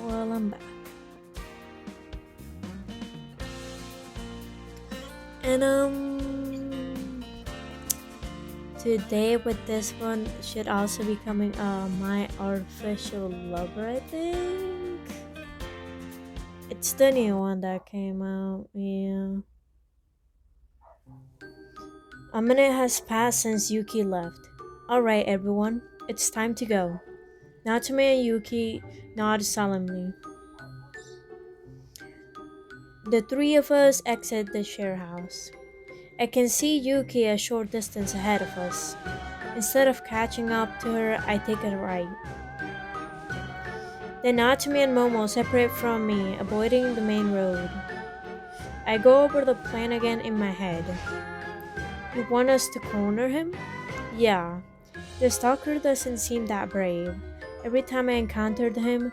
Well, I'm back. And today with this one should also be coming my artificial lover, I think. It's the new one that came out, yeah. A minute has passed since Yuki left. Alright everyone, it's time to go. Natsume and Yuki nod solemnly. The three of us exit the share house. I can see Yuki a short distance ahead of us. Instead of catching up to her, I take a right. Then Natsume and Momo separate from me, avoiding the main road. I go over the plan again in my head. You want us to corner him? Yeah. The stalker doesn't seem that brave. Every time I encountered him,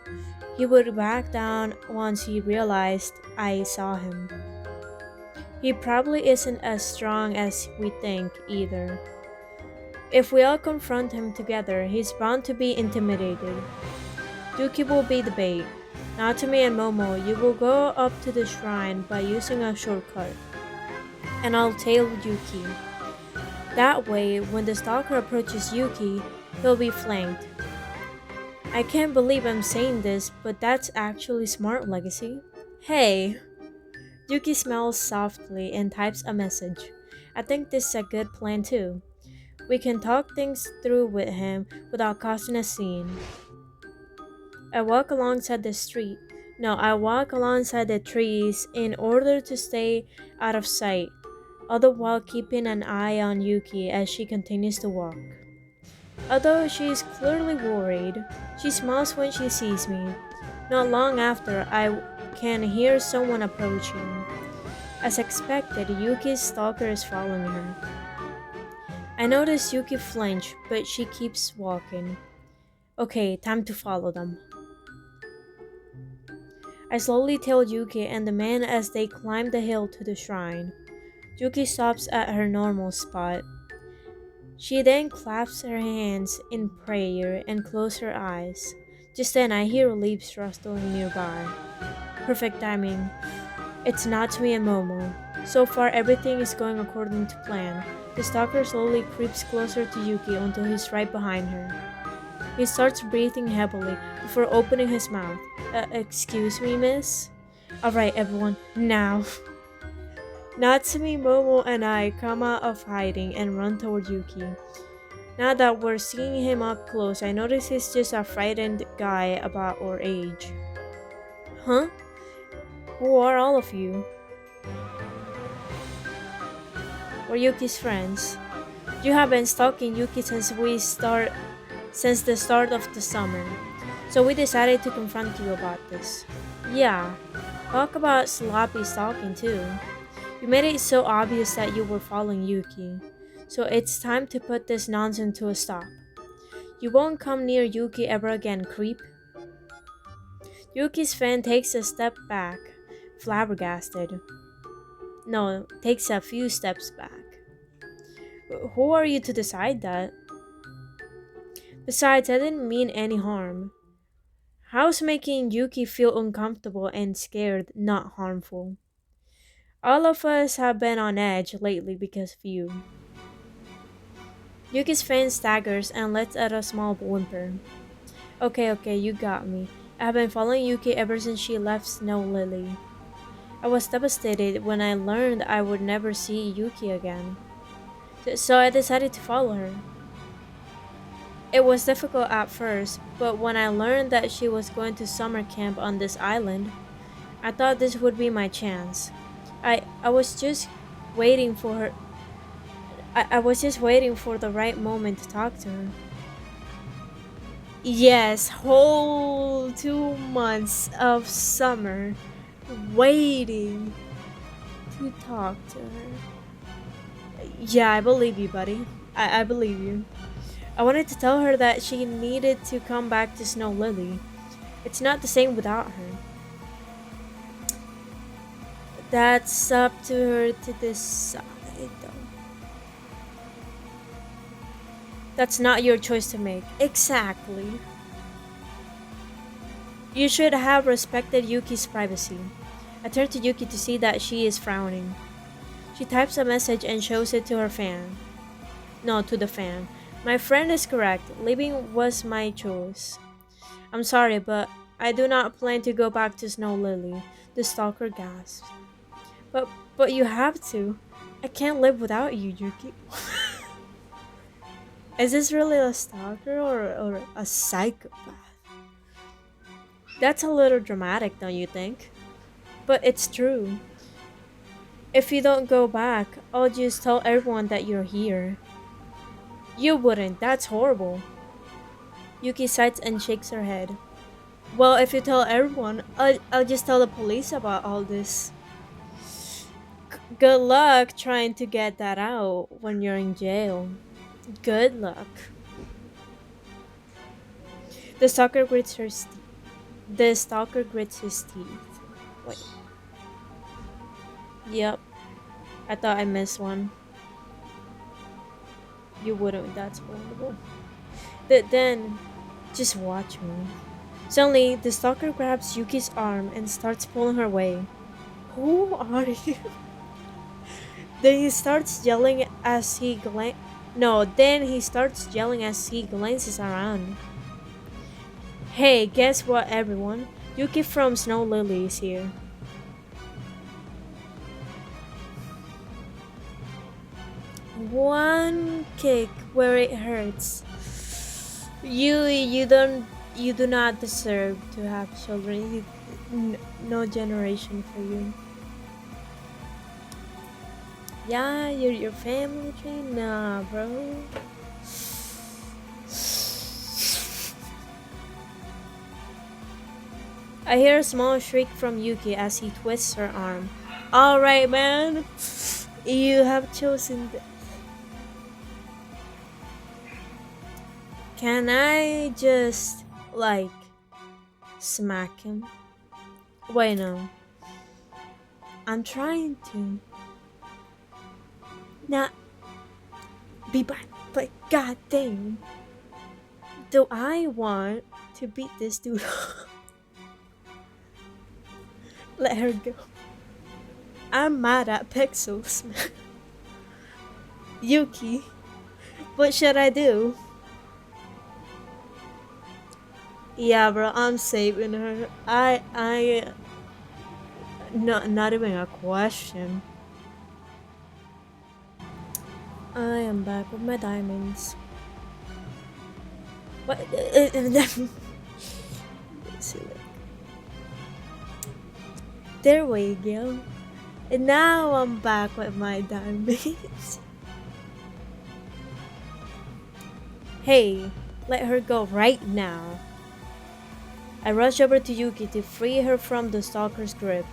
he would back down once he realized I saw him. He probably isn't as strong as we think either. If we all confront him together, he's bound to be intimidated. Yuki will be the bait. Natsume and Momo, you will go up to the shrine by using a shortcut. And I'll tail Yuki. That way, when the stalker approaches Yuki, he'll be flanked. I can't believe I'm saying this, but that's actually smart, Legacy. Hey! Yuki smiles softly and types a message. I think this is a good plan too. We can talk things through with him without causing a scene. I walk alongside the street. No, I walk alongside the trees in order to stay out of sight, all the while keeping an eye on Yuki as she continues to walk. Although she is clearly worried, she smiles when she sees me. Not long after, I can hear someone approaching. As expected, Yuki's stalker is following her. I notice Yuki flinch, but she keeps walking. Okay, time to follow them. I slowly tail Yuki and the man as they climb the hill to the shrine. Yuki stops at her normal spot. She then claps her hands in prayer and closes her eyes. Just then I hear leaves rustling nearby. Perfect timing. It's Natsume and Momo. So far everything is going according to plan. The stalker slowly creeps closer to Yuki until he's right behind her. He starts breathing heavily before opening his mouth. Excuse me, miss? Alright, everyone, now. Natsumi, Momo, and I come out of hiding and run toward Yuki. Now that we're seeing him up close, I notice he's just a frightened guy about our age. Huh? Who are all of you? We're Yuki's friends. You have been stalking Yuki since the start of the summer. So we decided to confront you about this. Yeah, talk about sloppy stalking too. You made it so obvious that you were following Yuki. So it's time to put this nonsense to a stop. You won't come near Yuki ever again, creep. Yuki's fan takes a step back, flabbergasted. No, takes a few steps back. Who are you to decide that? Besides, I didn't mean any harm. How's making Yuki feel uncomfortable and scared not harmful? All of us have been on edge lately because of you. Yuki's fan staggers and lets out a small whimper. Okay, you got me. I've been following Yuki ever since she left Snow Lily. I was devastated when I learned I would never see Yuki again. So I decided to follow her. It was difficult at first, but when I learned that she was going to summer camp on this island, I thought this would be my chance. I was just waiting for her. I was just waiting for the right moment to talk to her. Yes, whole 2 months of summer waiting to talk to her. Yeah, I believe you, buddy. I believe you. I wanted to tell her that she needed to come back to Snow Lily. It's not the same without her. That's up to her to decide, though. That's not your choice to make. Exactly. You should have respected Yuki's privacy. I turn to Yuki to see that she is frowning. She types a message and shows it to her fan. No, to the fan. My friend is correct. Leaving was my choice. I'm sorry, but I do not plan to go back to Snow Lily. The stalker gasped. But but you have to. I can't live without you, Yuki. Is this really a stalker or a psychopath? That's a little dramatic, don't you think? But it's true. If you don't go back, I'll just tell everyone that you're here. You wouldn't, that's horrible. Yuki sighs and shakes her head. Well, if you tell everyone, I'll just tell the police about all this. Good luck trying to get that out when you're in jail. Good luck. The stalker grits her teeth. The stalker grits his teeth. Wait. Yep. I thought I missed one. You wouldn't. That's horrible. Then, just watch me. Suddenly, the stalker grabs Yuki's arm and starts pulling her away. Who are you? Then he starts yelling as he Then he starts yelling as he glances around. Hey, guess what, everyone? Yuki from Snow Lily is here. One kick where it hurts. You do not deserve to have children. No generation for you. Yeah, your family tree? Nah, bro. I hear a small shriek from Yuki as he twists her arm. Alright, man. You have chosen Can I just, like, smack him? Wait, no. I'm trying to not be bad, but goddamn. Do I want to beat this dude up? Let her go. I'm mad at Pixels, man. Yuki, what should I do? Yeah, bro, I'm saving her. Not even a question. I am back with my diamonds. What? There we go. And now I'm back with my diamonds. Hey, let her go right now. I rush over to Yuki to free her from the stalker's grip.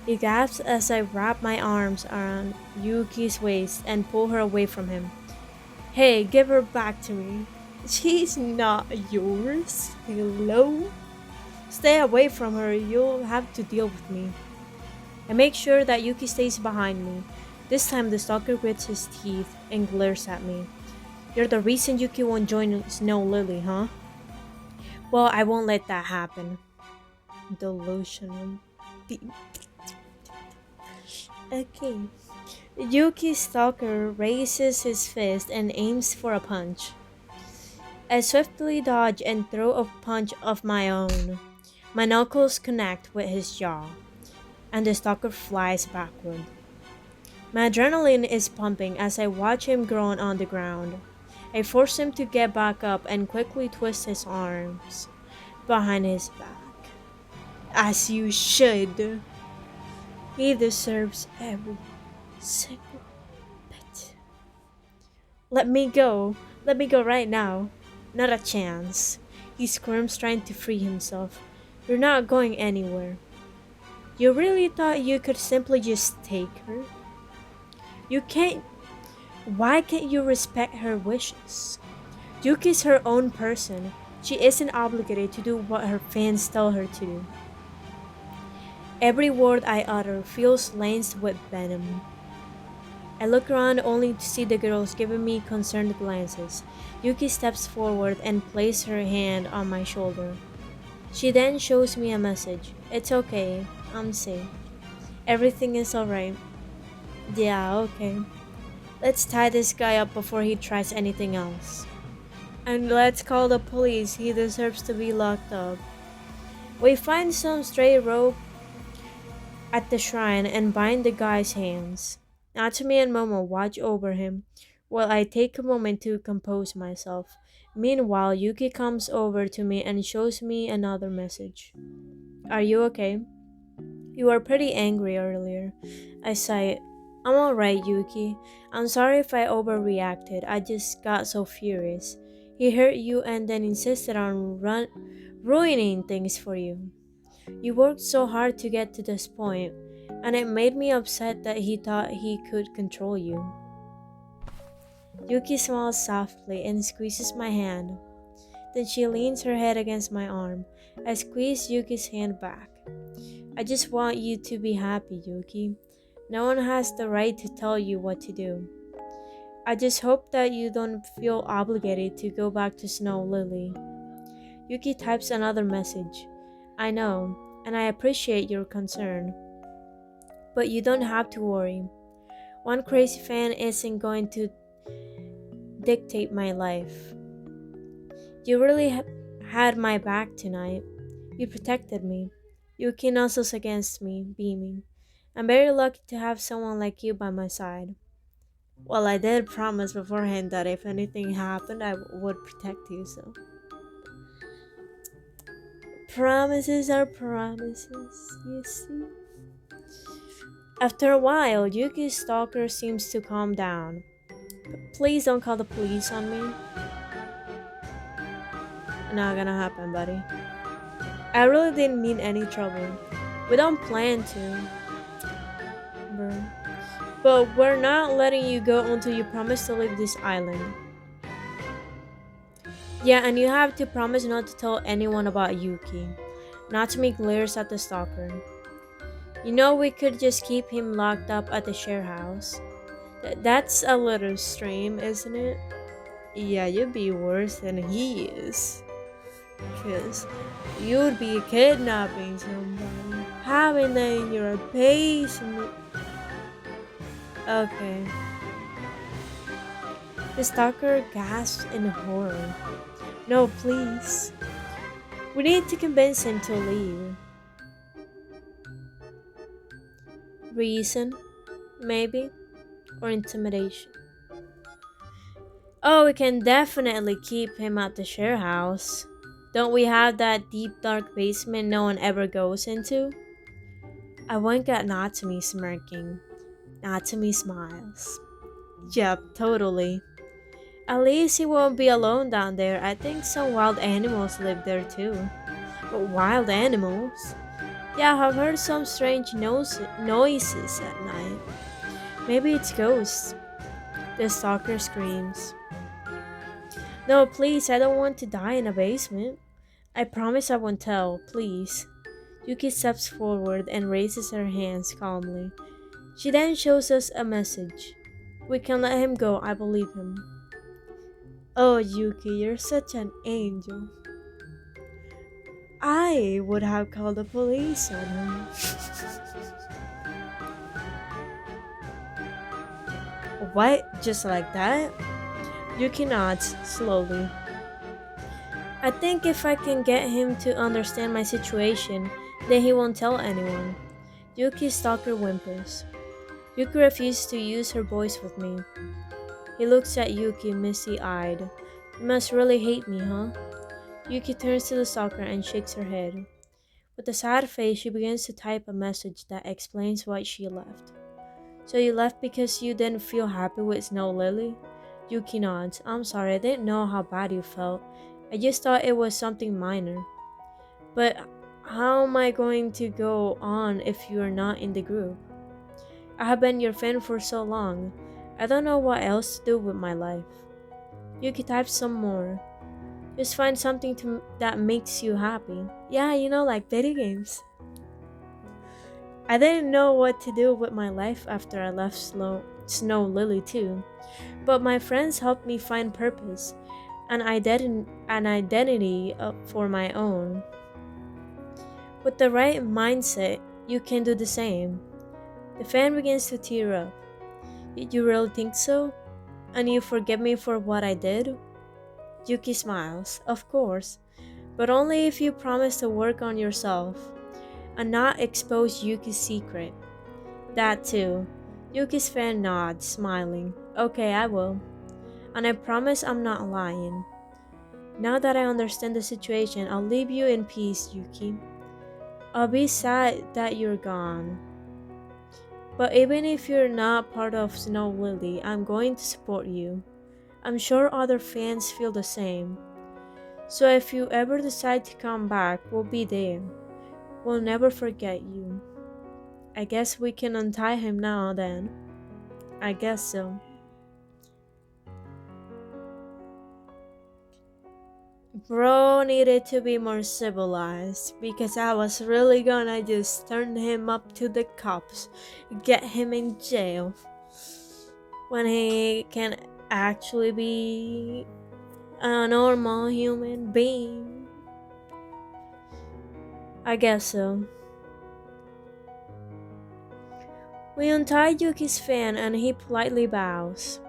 He gasps as I wrap my arms around Yuki's waist and pull her away from him. Hey, give her back to me. She's not yours. Hello? Stay away from her, you'll have to deal with me. I make sure that Yuki stays behind me. This time the stalker grits his teeth and glares at me. You're the reason Yuki won't join Snow Lily, huh? Well, I won't let that happen. Delusional. Okay. Yuki's stalker raises his fist and aims for a punch. I swiftly dodge and throw a punch of my own. My knuckles connect with his jaw, and the stalker flies backward. My adrenaline is pumping as I watch him groan on the ground. I force him to get back up and quickly twist his arms behind his back. As you should. He deserves every single bit. Let me go. Let me go right now. Not a chance. He squirms, trying to free himself. You're not going anywhere. You really thought you could simply just take her? You can't. Why can't you respect her wishes? Yuki's her own person. She isn't obligated to do what her fans tell her to do. Every word I utter feels laced with venom. I look around only to see the girls giving me concerned glances. Yuki steps forward and places her hand on my shoulder. She then shows me a message. It's okay. I'm safe. Everything is alright. Yeah, okay. Let's tie this guy up before he tries anything else. And let's call the police. He deserves to be locked up. We find some stray rope at the shrine and bind the guy's hands. Natsume and Momo watch over him while I take a moment to compose myself. Meanwhile, Yuki comes over to me and shows me another message. Are you okay? You were pretty angry earlier. I sighed. I'm alright, Yuki. I'm sorry if I overreacted. I just got so furious. He hurt you and then insisted on ruining things for you. You worked so hard to get to this point, and it made me upset that he thought he could control you. Yuki smiles softly and squeezes my hand. Then she leans her head against my arm. I squeeze Yuki's hand back. I just want you to be happy, Yuki. No one has the right to tell you what to do. I just hope that you don't feel obligated to go back to Snow Lily. Yuki types another message. I know, and I appreciate your concern. But you don't have to worry. One crazy fan isn't going to dictate my life. You really had my back tonight. You protected me. Yuki nuzzles against me, beaming. I'm very lucky to have someone like you by my side. Well, I did promise beforehand that if anything happened, I would protect you, so. Promises are promises, you see. After a while, Yuki's stalker seems to calm down. Please don't call the police on me. Not gonna happen, buddy. I really didn't mean any trouble. We don't plan to. Bro. But we're not letting you go until you promise to leave this island. Yeah, and you have to promise not to tell anyone about Yuki. Natsume glares at the stalker. You know we could just keep him locked up at the share house. That's a little extreme, isn't it? Yeah, you'd be worse than he is. Cause you'd be kidnapping somebody, having them in your basement. Okay. The stalker gasps in horror. No, please. We need to convince him to leave. Reason, maybe, or intimidation. Oh, we can definitely keep him at the share house. Don't we have that deep dark basement no one ever goes into? I wink at Natsume smirking. Natsume smiles. Yep, totally. At least he won't be alone down there. I think some wild animals live there too. But wild animals? Yeah, I've heard some strange noises at night. Maybe it's ghosts. The stalker screams. No, please, I don't want to die in a basement. I promise I won't tell, please. Yuki steps forward and raises her hands calmly. She then shows us a message. We can let him go, I believe him. Oh, Yuki, you're such an angel. I would have called the police on him. What? Just like that? Yuki nods slowly. I think if I can get him to understand my situation, then he won't tell anyone. Yuki's stalker whimpers. Yuki refuses to use her voice with me. He looks at Yuki misty-eyed. You must really hate me, huh? Yuki turns to the stalker and shakes her head. With a sad face, she begins to type a message that explains why she left. So you left because you didn't feel happy with Snow Lily? Yuki nods. I'm sorry, I didn't know how bad you felt. I just thought it was something minor. But how am I going to go on if you are not in the group? I have been your friend for so long. I don't know what else to do with my life. Yuki types some more. Just find something that makes you happy. Yeah, like video games. I didn't know what to do with my life after I left Snow Lily too. But my friends helped me find purpose, an identity for my own. With the right mindset, you can do the same. The fan begins to tear up. You really think so? And you forgive me for what I did? Yuki smiles. Of course. But only if you promise to work on yourself and not expose Yuki's secret. That too. Yuki's fan nods, smiling. Okay, I will. And I promise I'm not lying. Now that I understand the situation, I'll leave you in peace, Yuki. I'll be sad that you're gone. But even if you're not part of Snow Lily, I'm going to support you. I'm sure other fans feel the same. So if you ever decide to come back, we'll be there. We'll never forget you. I guess we can untie him now then. I guess so. Bro needed to be more civilized because I was really gonna just turn him up to the cops, get him in jail when he can actually be a normal human being. I guess so. We untie Yuki's fan and he politely bows.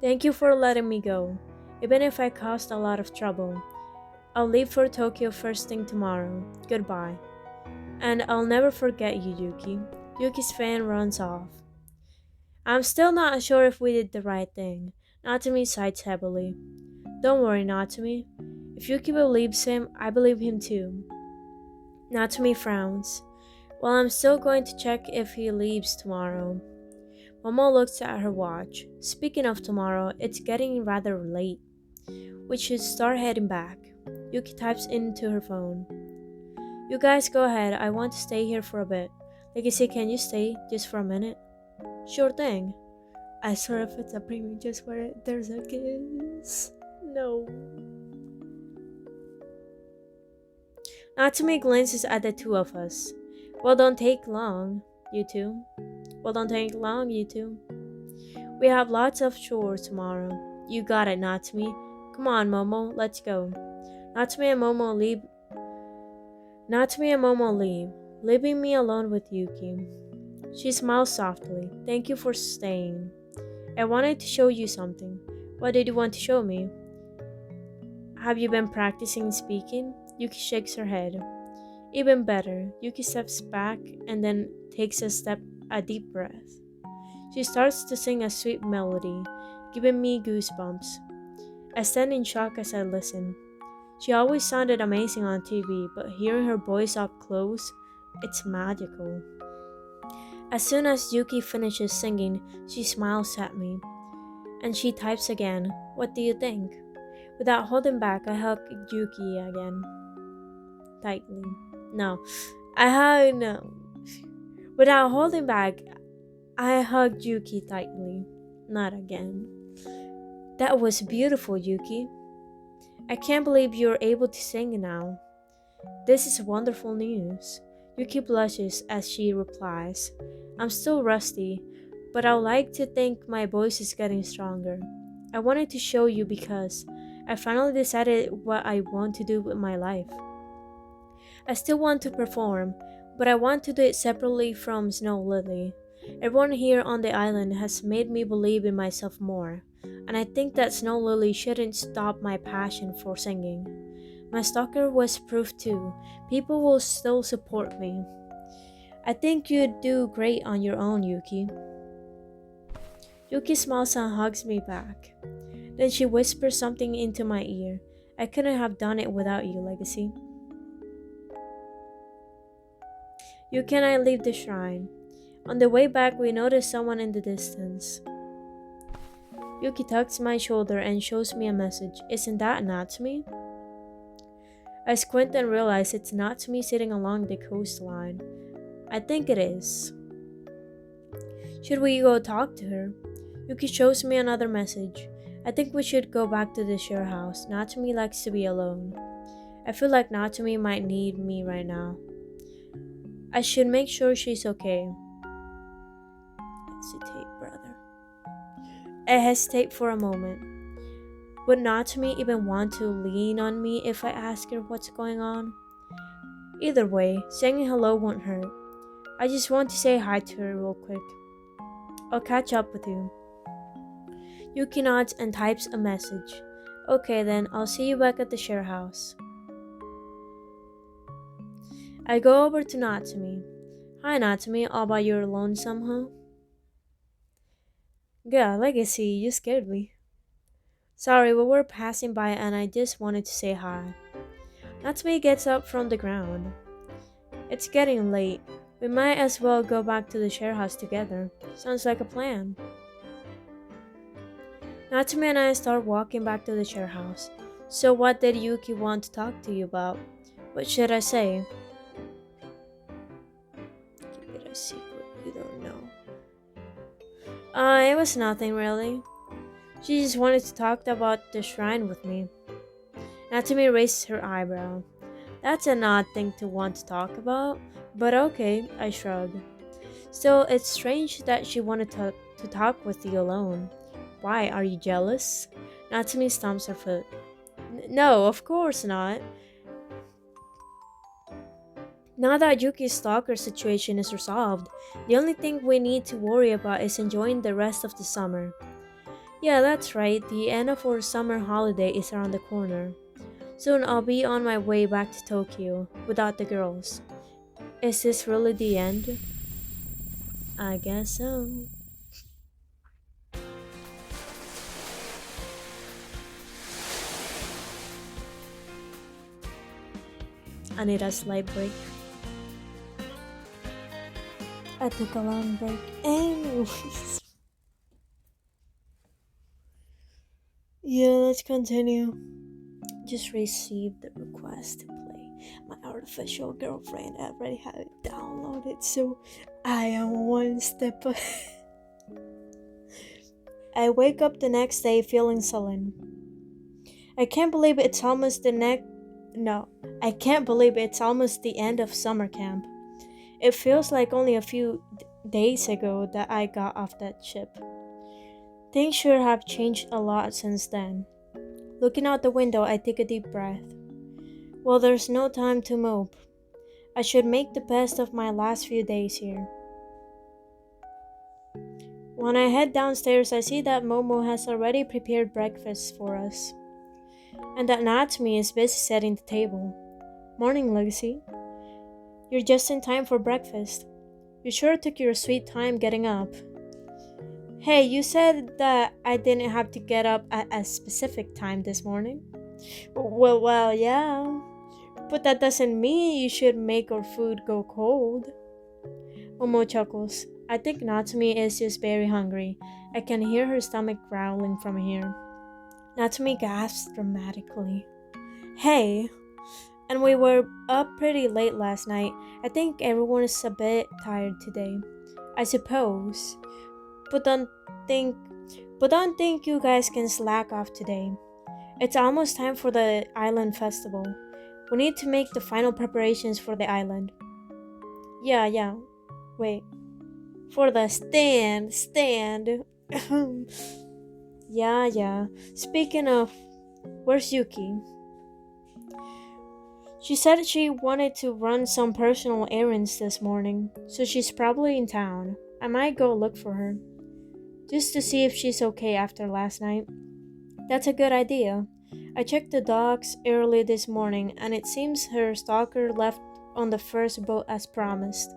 Thank you for letting me go, even if I caused a lot of trouble. I'll leave for Tokyo first thing tomorrow. Goodbye. And I'll never forget you, Yuki. Yuki's fan runs off. I'm still not sure if we did the right thing. Natsume sighs heavily. Don't worry, Natsume. If Yuki believes him, I believe him too. Natsume frowns. Well, I'm still going to check if he leaves tomorrow. Momo looks at her watch. Speaking of tomorrow, it's getting rather late. We should start heading back. Yuki types into her phone. You guys go ahead, I want to stay here for a bit. Legacy, can you stay just for a minute? Sure thing. I swear if it's a premium just where there's a kiss. No. Natsume glances at the two of us. Well, don't take long, you two. Well, don't take long, you two. We have lots of chores tomorrow. You got it, Natsume. Come on, Momo, let's go. Natsume and Momo leave, leaving me alone with Yuki. She smiles softly. Thank you for staying. I wanted to show you something. What did you want to show me? Have you been practicing speaking? Yuki shakes her head. Even better. Yuki steps back and then takes a deep breath. She starts to sing a sweet melody, giving me goosebumps. I stand in shock as I listen. She always sounded amazing on TV, but hearing her voice up close, it's magical. As soon as Yuki finishes singing, she smiles at me. And she types again, what do you think? Without holding back, I hug Yuki again. Tightly. Without holding back, I hugged Yuki tightly. Not again. That was beautiful, Yuki. I can't believe you're able to sing now. This is wonderful news. Yuki blushes as she replies. I'm still rusty, but I would like to think my voice is getting stronger. I wanted to show you because I finally decided what I want to do with my life. I still want to perform, but I want to do it separately from Snow Lily. Everyone here on the island has made me believe in myself more, and I think that Snow Lily shouldn't stop my passion for singing. My stalker was proof too. People will still support me. I think you'd do great on your own, Yuki. Yuki smiles and hugs me back. Then she whispers something into my ear. I couldn't have done it without you, Legacy. Yuki and I leave the shrine. On the way back, we notice someone in the distance. Yuki tugs my shoulder and shows me a message. Isn't that Natsume? I squint and realize it's Natsume sitting along the coastline. I think it is. Should we go talk to her? Yuki shows me another message. I think we should go back to the share house. Natsume likes to be alone. I feel like Natsume might need me right now. I should make sure she's okay. Hesitate, brother. I hesitate for a moment. Would Natsume even want to lean on me if I ask her what's going on? Either way, saying hello won't hurt. I just want to say hi to her real quick. I'll catch up with you. Yuki nods and types a message. Okay then, I'll see you back at the share house. I go over to Natsumi. Hi Natsumi, all by your alone somehow? Yeah, Legacy, you scared me. Sorry, we were passing by and I just wanted to say hi. Natsumi gets up from the ground. It's getting late. We might as well go back to the share house together. Sounds like a plan. Natsumi and I start walking back to the share house. So what did Yuki want to talk to you about? What should I say? Keep it a secret, you don't know. It was nothing really. She just wanted to talk about the shrine with me. Natsumi raises her eyebrow. That's an odd thing to want to talk about, but okay, I shrug. Still, it's strange that she wanted to talk with you alone. Why, are you jealous? Natsumi stomps her foot. No, of course not. Now that Yuki's stalker situation is resolved, the only thing we need to worry about is enjoying the rest of the summer. Yeah, that's right, the end of our summer holiday is around the corner. Soon I'll be on my way back to Tokyo, without the girls. Is this really the end? I guess so. I need a slight break. I took a long break. Anyways. Yeah, let's continue. Just received the request to play my artificial girlfriend. I already have it downloaded, so I am one step ahead. I wake up the next day feeling sullen. I can't believe it's almost I can't believe it's almost the end of summer camp. It feels like only a few days ago that I got off that ship. Things sure have changed a lot since then. Looking out the window, I take a deep breath. Well, there's no time to mope. I should make the best of my last few days here. When I head downstairs, I see that Momo has already prepared breakfast for us, and that Natsumi is busy setting the table. Morning, Legacy. You're just in time for breakfast. You sure took your sweet time getting up. Hey, you said that I didn't have to get up at a specific time this morning. Well, yeah. But that doesn't mean you should make our food go cold. Momo chuckles. I think Natsumi is just very hungry. I can hear her stomach growling from here. Natsumi gasps dramatically. Hey! And we were up pretty late last night. I think everyone is a bit tired today. I suppose. But don't think you guys can slack off today. It's almost time for the island festival. We need to make the final preparations for the island. Yeah. Wait. For the stand. Yeah. Speaking of, where's Yuki? She said she wanted to run some personal errands this morning, so she's probably in town. I might go look for her, just to see if she's okay after last night. That's a good idea. I checked the docks early this morning, and it seems her stalker left on the first boat as promised.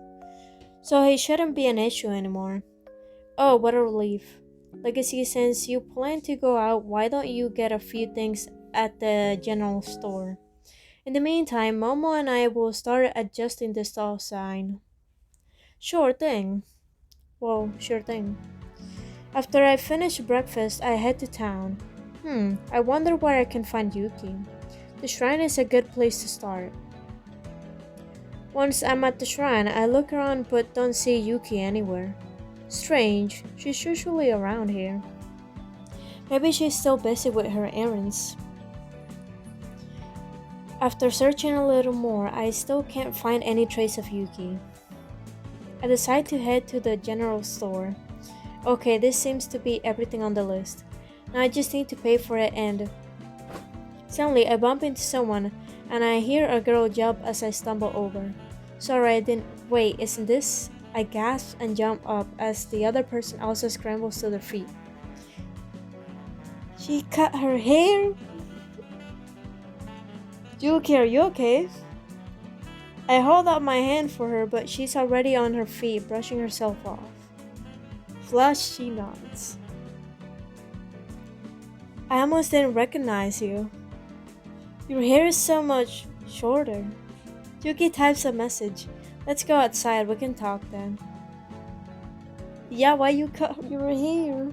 So he shouldn't be an issue anymore. Oh, what a relief. Legacy, since you plan to go out, why don't you get a few things at the general store? In the meantime, Momo and I will start adjusting the stall sign. Sure thing. Sure thing. After I finish breakfast, I head to town. I wonder where I can find Yuki. The shrine is a good place to start. Once I'm at the shrine, I look around but don't see Yuki anywhere. Strange, she's usually around here. Maybe she's still busy with her errands. After searching a little more, I still can't find any trace of Yuki. I decide to head to the general store. Okay, this seems to be everything on the list. Now I just need to pay for it and... Suddenly, I bump into someone. and I hear a girl yelp as I stumble over. Sorry, I didn't. Wait, isn't this? I gasp and jump up as the other person also scrambles to their feet. She cut her hair? Yuki, are you okay? I hold out my hand for her, but she's already on her feet, brushing herself off. Flush, she nods. I almost didn't recognize you. Your hair is so much shorter. Yuki types a message. Let's go outside, we can talk then. Yeah, why you cut your hair?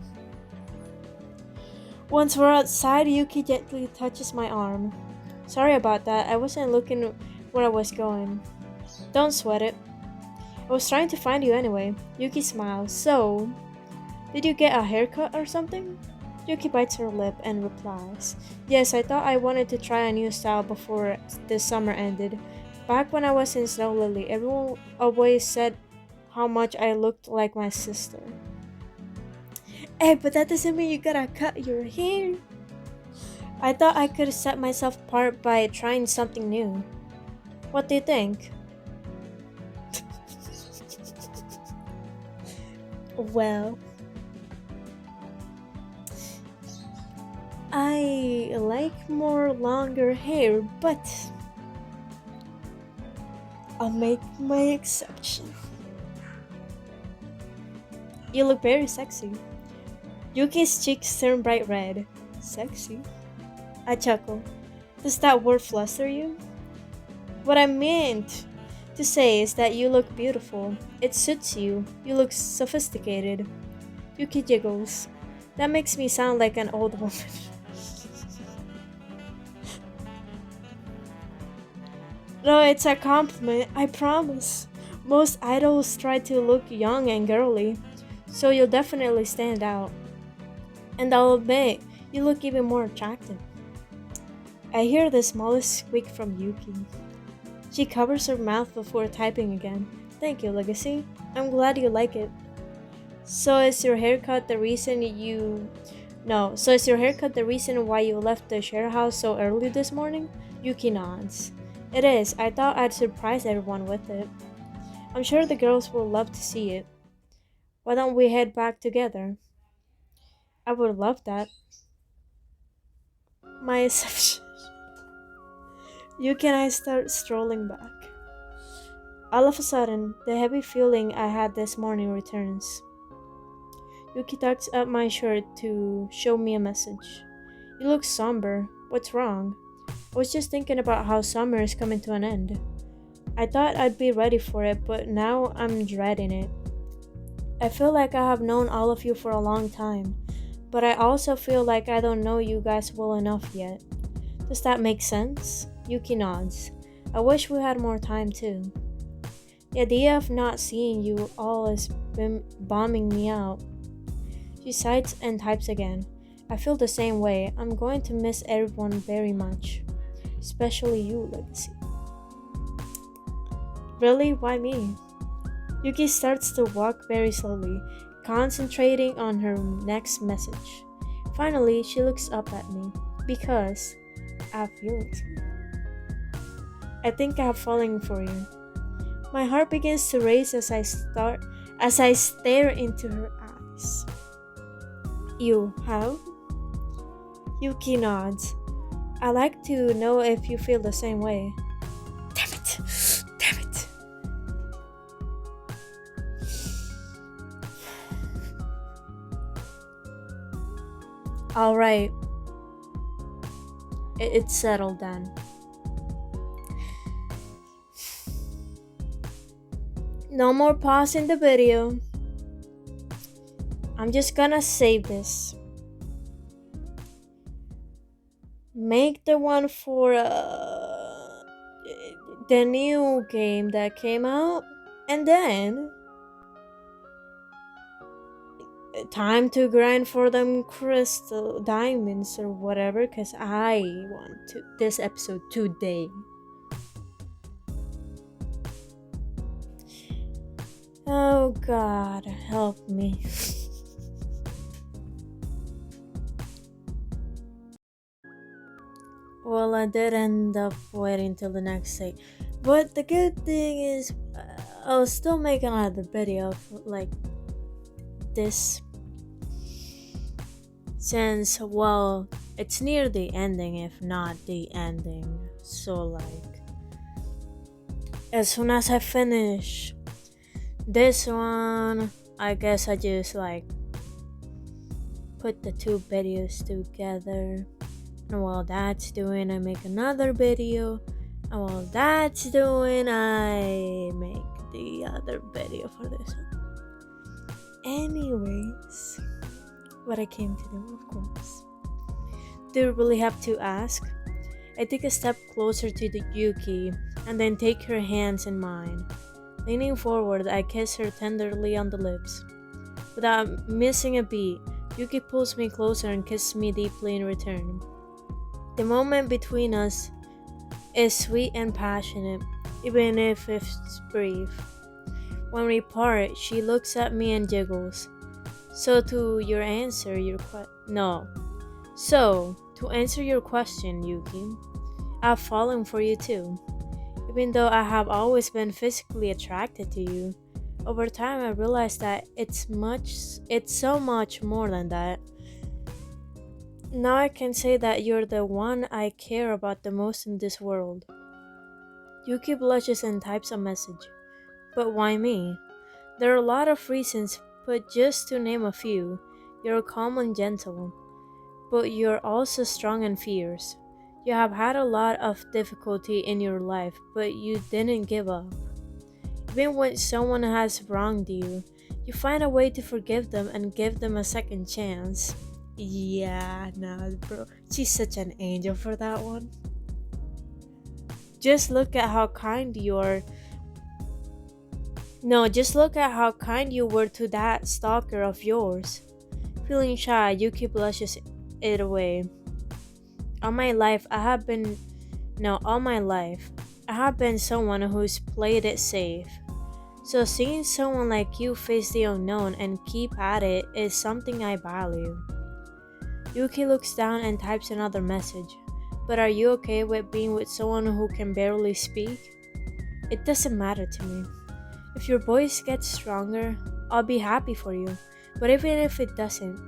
Once we're outside, Yuki gently touches my arm. Sorry about that, I wasn't looking where I was going. Don't sweat it. I was trying to find you anyway. Yuki smiles. So, did you get a haircut or something? Yuki bites her lip and replies, Yes, I thought I wanted to try a new style before this summer ended. Back when I was in Snow Lily, everyone always said how much I looked like my sister. Hey, but that doesn't mean you gotta cut your hair. I thought I could set myself apart by trying something new. What do you think? Well, I like more longer hair, but I'll make my exception. You look very sexy. Yuki's cheeks turn bright red. Sexy? I chuckle. Does that word fluster you? What I meant to say is that you look beautiful. It suits you. You look sophisticated. Yuki jiggles. That makes me sound like an old woman. No, it's a compliment, I promise. Most idols try to look young and girly, so you'll definitely stand out. And I'll admit, you look even more attractive. I hear the smallest squeak from Yuki. She covers her mouth before typing again. Thank you, Legacy. I'm glad you like it. So is your haircut the reason why you left the share house so early this morning? Yuki nods. It is. I thought I'd surprise everyone with it. I'm sure the girls will love to see it. Why don't we head back together? I would love that. My assumption. Yuki and I start strolling back. All of a sudden, the heavy feeling I had this morning returns. Yuki tucks up my shirt to show me a message. You look somber. What's wrong? I was just thinking about how summer is coming to an end. I thought I'd be ready for it, but now I'm dreading it. I feel like I have known all of you for a long time, but I also feel like I don't know you guys well enough yet. Does that make sense? Yuki nods. I wish we had more time too. The idea of not seeing you all is bombing me out. She sighs and types again. I feel the same way. I'm going to miss everyone very much. Especially you, Legacy. Really? Why me? Yuki starts to walk very slowly, concentrating on her next message. Finally, she looks up at me. Because I have feelings. I think I have fallen for you. My heart begins to race as I stare into her eyes. You have? Yuki nods. I like to know if you feel the same way. Damn it! Damn it! Alright. It's settled then. No more pausing the video. I'm just gonna save this. Make the one for the new game that came out, and then time to grind for them crystal diamonds or whatever, because I want to this episode today. Oh God, help me. Well, Well, I did end up waiting till the next day. But the good thing is, I'll still make another video of like this since, well, it's near the ending, if not the ending. So, like, as soon as I finish this one, I guess I just like put the two videos together. And while that's doing, I make another video. And while that's doing, I make the other video for this one. Anyways, what I came to do, of course. Do you really have to ask? I take a step closer to the Yuki and then take her hands in mine. Leaning forward, I kiss her tenderly on the lips. Without missing a beat, Yuki pulls me closer and kisses me deeply in return. The moment between us is sweet and passionate, even if it's brief. When we part, she looks at me and jiggles. So to answer your question, Yuki, I've fallen for you too. Even though I have always been physically attracted to you, over time I realized that it's so much more than that. Now I can say that you're the one I care about the most in this world. Yuki blushes and types a message. But why me? There are a lot of reasons, but just to name a few, you're calm and gentle, but you're also strong and fierce. You have had a lot of difficulty in your life, but you didn't give up. Even when someone has wronged you, you find a way to forgive them and give them a second chance. Yeah, nah, bro. She's such an angel for that one. Just look at how kind you are. No, just look at how kind you were to that stalker of yours. Feeling shy, Yuki blushes it away. All my life, I have been someone who's played it safe. So seeing someone like you face the unknown and keep at it is something I value. Yuki looks down and types another message. But are you okay with being with someone who can barely speak? It doesn't matter to me. If your voice gets stronger, I'll be happy for you. But even if it doesn't,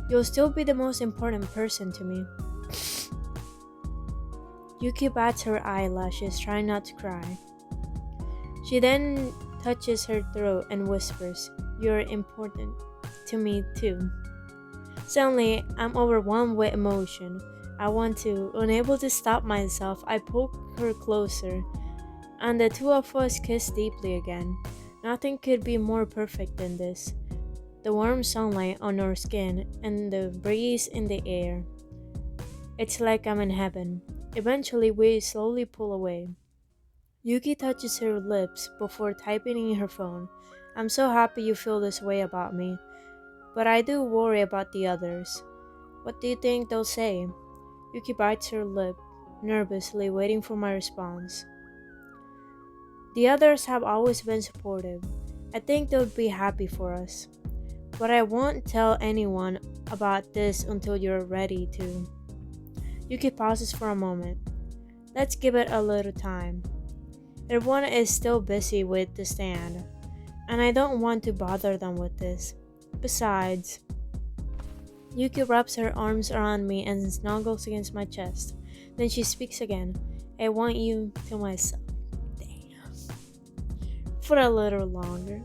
you'll still be the most important person to me. Yuki bats her eyelashes, trying not to cry. She then touches her throat and whispers, "You're important to me too." Suddenly, I'm overwhelmed with emotion. Unable to stop myself, I poke her closer, and the two of us kiss deeply again. Nothing could be more perfect than this. The warm sunlight on our skin and the breeze in the air. It's like I'm in heaven. Eventually, we slowly pull away. Yuki touches her lips before typing in her phone. "I'm so happy you feel this way about me, but I do worry about the others. What do you think they'll say?" Yuki bites her lip, nervously waiting for my response. "The others have always been supportive. I think they'll be happy for us. But I won't tell anyone about this until you're ready to." Yuki pauses for a moment. "Let's give it a little time. Everyone is still busy with the stand, and I don't want to bother them with this. Besides..." Yuki wraps her arms around me and snuggles against my chest. Then she speaks again. "I want you to myself." Damn. For a little longer.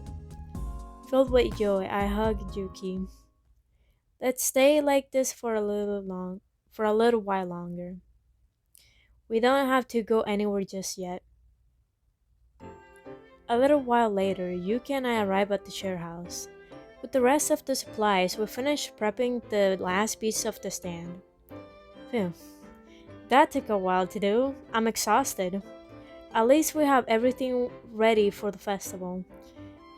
Filled with joy, I hug Yuki. "Let's stay like this for a little while longer. We don't have to go anywhere just yet." A little while later, Yuki and I arrive at the share house. With the rest of the supplies, we finish prepping the last piece of the stand. Phew. That took a while to do. I'm exhausted. At least we have everything ready for the festival.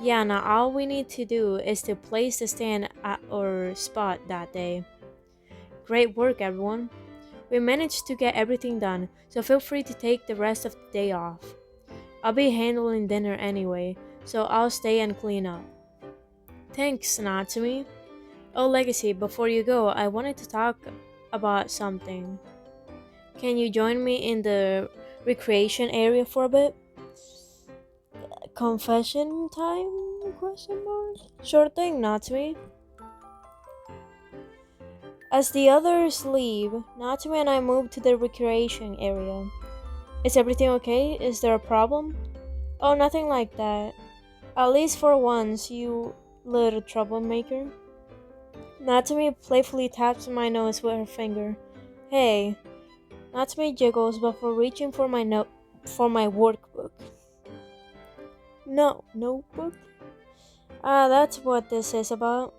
Yeah, now all we need to do is to place the stand at our spot that day. Great work, everyone. We managed to get everything done, so feel free to take the rest of the day off. I'll be handling dinner anyway, so I'll stay and clean up. Thanks, Natsumi. Oh, Legacy, before you go, I wanted to talk about something. Can you join me in the recreation area for a bit? Confession time? Question mark. Sure thing, Natsumi. As the others leave, Natsumi and I move to the recreation area. Is everything okay? Is there a problem? Oh, nothing like that. At least for once, you little troublemaker. Natsumi playfully taps my nose with her finger. Hey, Natsumi jiggles before reaching for my note for my workbook. No, notebook? Ah, that's what this is about.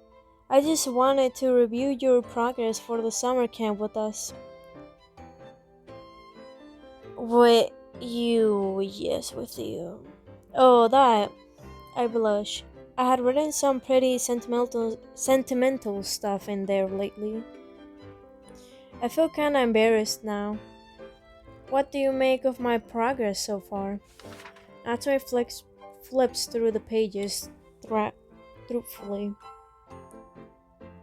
I just wanted to review your progress for the summer camp with us. With you, yes, with you. Oh, that. I blush. I had written some pretty sentimental stuff in there lately. I feel kinda embarrassed now. What do you make of my progress so far? Natsumi flips through the pages truthfully.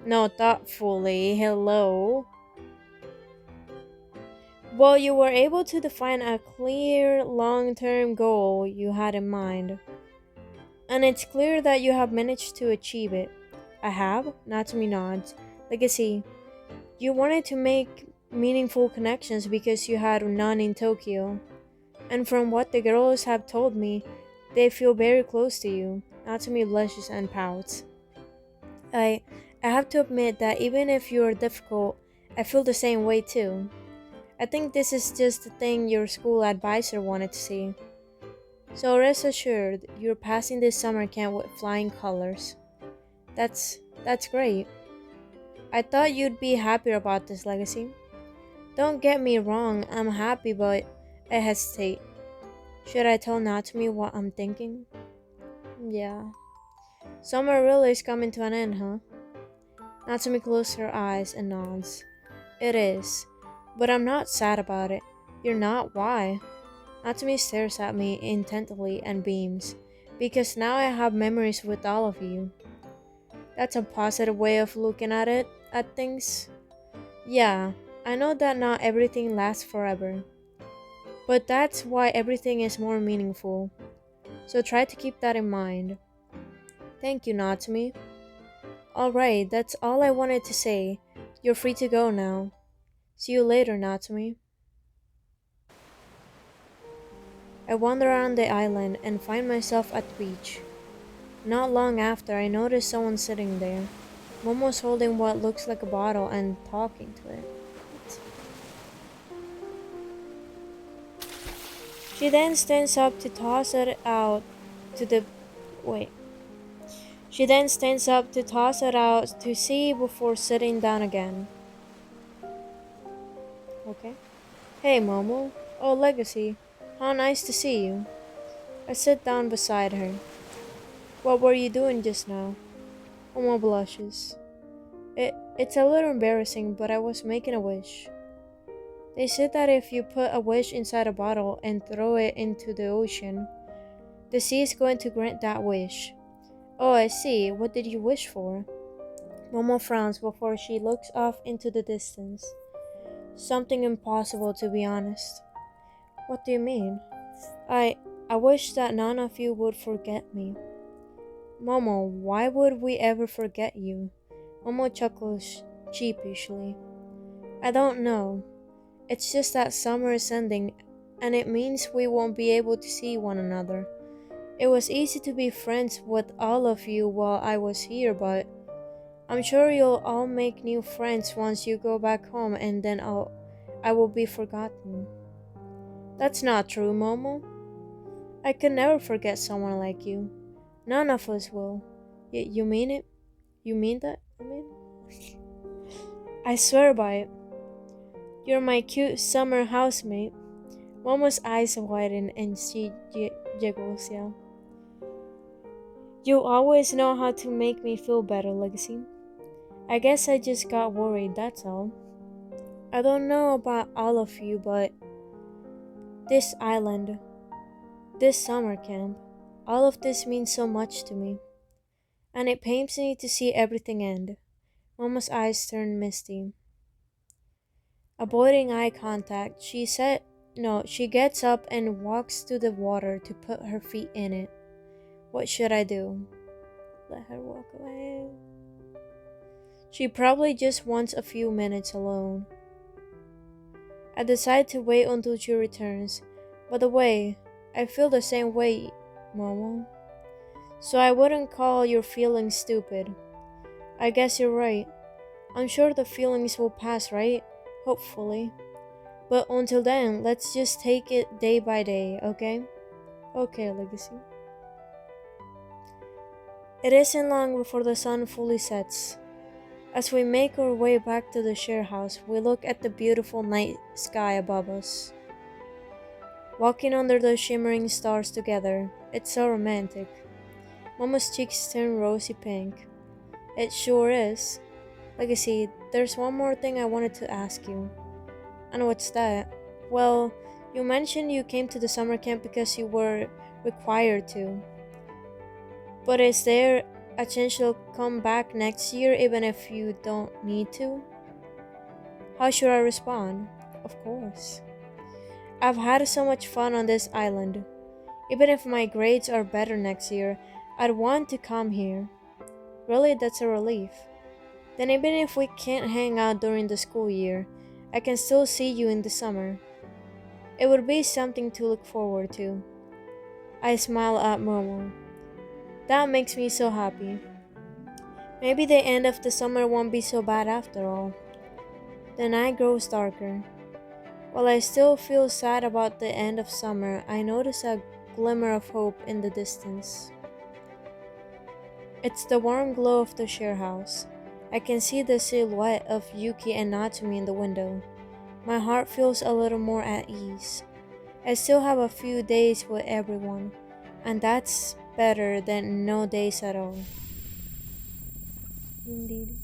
No, thoughtfully. Hello. Well, you were able to define a clear long term goal you had in mind. And it's clear that you have managed to achieve it. I have? Natsumi nods. Legacy. You wanted to make meaningful connections because you had none in Tokyo. And from what the girls have told me, they feel very close to you. Natsumi blushes and pouts. I I have to admit that even if you're difficult, I feel the same way too. I think this is just the thing your school advisor wanted to see. So rest assured, you're passing this summer camp with flying colors. That's great. I thought you'd be happier about this, Legacy. Don't get me wrong, I'm happy, but I hesitate. Should I tell Natsumi what I'm thinking? Yeah. Summer really is coming to an end, huh? Natsumi closes her eyes and nods. It is. But I'm not sad about it. You're not? Why? Natsumi stares at me intently and beams. Because now I have memories with all of you. That's a positive way of looking at things. Yeah, I know that not everything lasts forever. But that's why everything is more meaningful. So try to keep that in mind. Thank you, Natsumi. Alright, that's all I wanted to say. You're free to go now. See you later, Natsumi. I wander around the island and find myself at the beach. Not long after, I notice someone sitting there. Momo's holding what looks like a bottle and talking to it. She then stands up to toss it out to the. Wait. She then stands up to toss it out to sea before sitting down again. Okay. Hey, Momo. Oh, Legacy. How nice to see you. I sit down beside her. What were you doing just now? Momo blushes. It's a little embarrassing, but I was making a wish. They said that if you put a wish inside a bottle and throw it into the ocean, the sea is going to grant that wish. Oh, I see. What did you wish for? Momo frowns before she looks off into the distance. Something impossible, to be honest. What do you mean? I I wish that none of you would forget me. Momo, why would we ever forget you? Momo chuckles sheepishly. I don't know. It's just that summer is ending, and it means we won't be able to see one another. It was easy to be friends with all of you while I was here, but I'm sure you'll all make new friends once you go back home, and then I will be forgotten. That's not true, Momo. I could never forget someone like you. None of us will. You mean it? You mean that? I swear by it. You're my cute summer housemate. Momo's eyes widen and she jiggles, yeah. You always know how to make me feel better, Legacy. I guess I just got worried, that's all. I don't know about all of you, but this island, this summer camp, all of this means so much to me. And it pains me to see everything end. Momo's eyes turn misty. Avoiding eye contact, she said, no, she gets up and walks to the water to put her feet in it. What should I do? Let her walk away. She probably just wants a few minutes alone. I decide to wait until she returns. By the way, I feel the same way, Momo. So I wouldn't call your feelings stupid. I guess you're right. I'm sure the feelings will pass, right? Hopefully. But until then, let's just take it day by day, okay? Okay, Legacy. It isn't long before the sun fully sets. As we make our way back to the share house, we look at the beautiful night sky above us. Walking under the shimmering stars together, it's so romantic. Mama's cheeks turn rosy pink. It sure is. Legacy, there's one more thing I wanted to ask you. And what's that? Well, you mentioned you came to the summer camp because you were required to. But is there a chance you'll come back next year even if you don't need to? How should I respond? Of course. I've had so much fun on this island. Even if my grades are better next year, I'd want to come here. Really, that's a relief. Then even if we can't hang out during the school year, I can still see you in the summer. It would be something to look forward to. I smile at Momo. That makes me so happy. Maybe the end of the summer won't be so bad after all. The night grows darker. While I still feel sad about the end of summer, I notice a glimmer of hope in the distance. It's the warm glow of the share house. I can see the silhouette of Yuki and Natsumi in the window. My heart feels a little more at ease. I still have a few days with everyone, and that's better than no days at all. Indeed.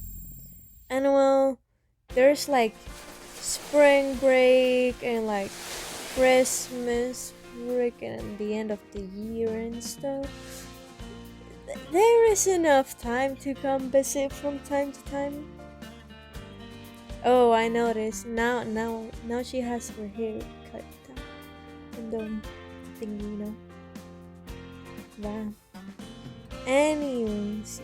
And well, there's like spring break and like Christmas break and the end of the year and stuff. There is enough time to come visit from time to time. Oh, I noticed. Now she has her hair cut down. And thingy, Wow. Anyways,